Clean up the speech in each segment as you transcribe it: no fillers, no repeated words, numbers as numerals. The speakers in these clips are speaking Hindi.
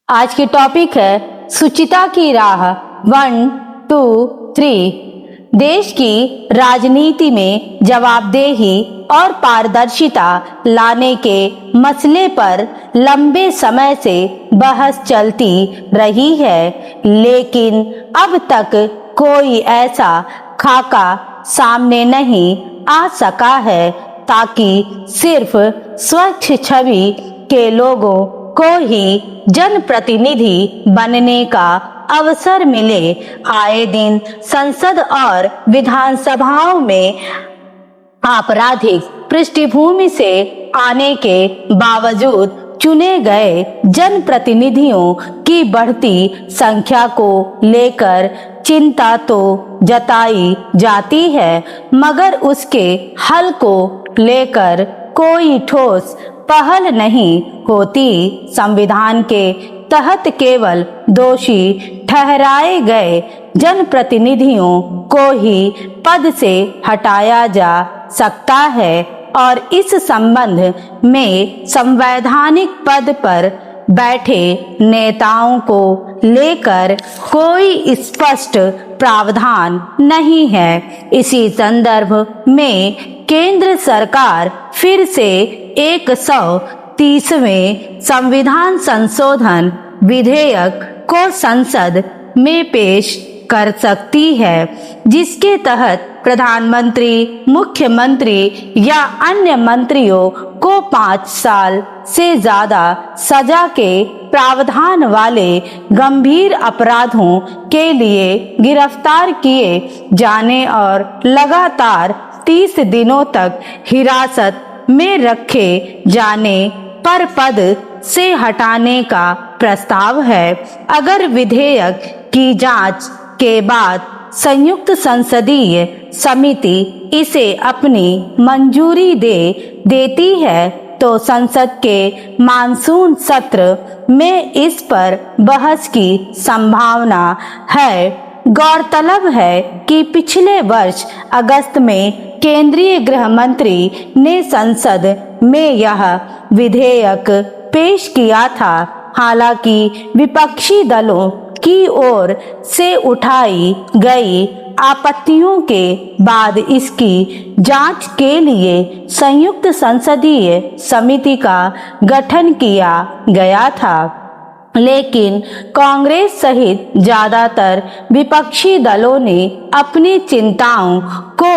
आज की टॉपिक है सुचिता की राह 1, 2, 3। देश की राजनीति में जवाबदेही और पारदर्शिता लाने के मसले पर लंबे समय से बहस चलती रही है, लेकिन अब तक कोई ऐसा खाका सामने नहीं आ सका है ताकि सिर्फ स्वच्छ छवि के लोगों को ही जनप्रतिनिधि बनने का अवसर मिले। आए दिन संसद और विधानसभाओं में आपराधिक पृष्ठभूमि से आने के बावजूद चुने गए जनप्रतिनिधियों की बढ़ती संख्या को लेकर चिंता तो जताई जाती है, मगर उसके हल को लेकर कोई ठोस पहल नहीं होती। संविधान के तहत केवल दोषी ठहराए गए जनप्रतिनिधियों को ही पद से हटाया जा सकता है और इस संबंध में संवैधानिक पद पर बैठे नेताओं को लेकर कोई स्पष्ट प्रावधान नहीं है। इसी संदर्भ में केंद्र सरकार फिर से 130वें संविधान संशोधन विधेयक को संसद में पेश कर सकती है, जिसके तहत प्रधानमंत्री, मुख्यमंत्री या अन्य मंत्रियों को 5 साल से ज्यादा सजा के प्रावधान वाले गंभीर अपराधों के लिए गिरफ्तार किए जाने और लगातार 30 दिनों तक हिरासत में रखे जाने पर पद से हटाने का प्रस्ताव है। अगर विधेयक की जांच के बाद संयुक्त संसदीय समिति इसे अपनी मंजूरी देती है तो संसद के मानसून सत्र में इस पर बहस की संभावना है। गौरतलब है कि पिछले वर्ष अगस्त में केंद्रीय गृह मंत्री ने संसद में यह विधेयक पेश किया था। हालांकि विपक्षी दलों की ओर से उठाई गई आपत्तियों के बाद इसकी जांच के लिए संयुक्त संसदीय समिति का गठन किया गया था, लेकिन कांग्रेस सहित ज्यादातर विपक्षी दलों ने अपनी चिंताओं को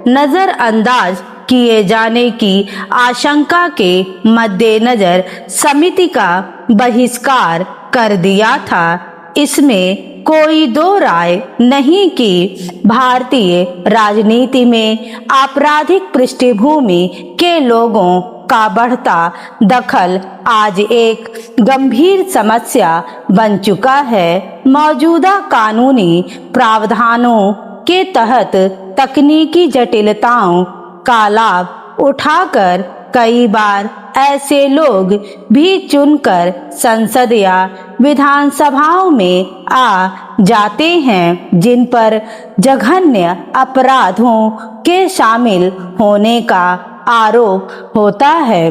नजरअंदाज किए जाने की आशंका के मद्देनजर समिति का बहिष्कार कर दिया था। इसमें कोई दो राय नहीं कि भारतीय राजनीति में आपराधिक पृष्ठभूमि के लोगों का बढ़ता दखल आज एक गंभीर समस्या बन चुका है। मौजूदा कानूनी प्रावधानों के तहत तकनीकी जटिलताओं का लाभ उठाकर कई बार ऐसे लोग भी चुनकर संसद या विधानसभाओं में आ जाते हैं जिन पर जघन्य अपराधों के शामिल होने का आरोप होता है।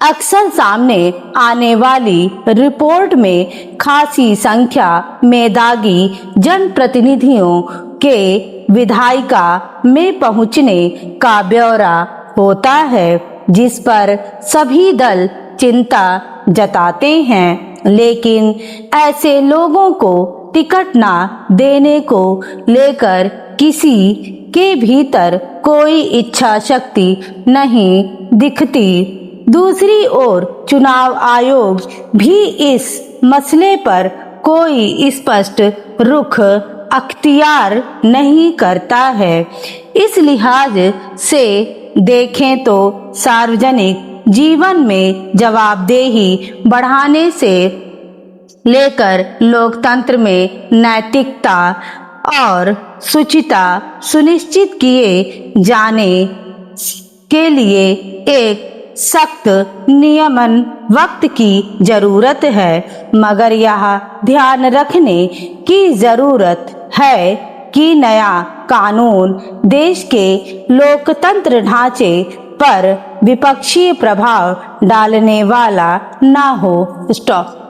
अक्सर सामने आने वाली रिपोर्ट में खासी संख्या में दागी जनप्रतिनिधियों के विधायिका में पहुंचने का ब्यौरा होता है, जिस पर सभी दल चिंता जताते हैं, लेकिन ऐसे लोगों को टिकट ना देने को लेकर किसी के भीतर कोई इच्छा शक्ति नहीं दिखती। दूसरी ओर चुनाव आयोग भी इस मसले पर कोई स्पष्ट रुख अख्तियार नहीं करता है। इस लिहाज से देखें तो सार्वजनिक जीवन में जवाबदेही बढ़ाने से लेकर लोकतंत्र में नैतिकता और शुचिता सुनिश्चित किए जाने के लिए एक सख्त नियमन वक्त की जरूरत है, मगर यह ध्यान रखने की जरूरत है कि नया कानून देश के लोकतंत्र ढांचे पर विपक्षी प्रभाव डालने वाला ना हो। स्टॉप।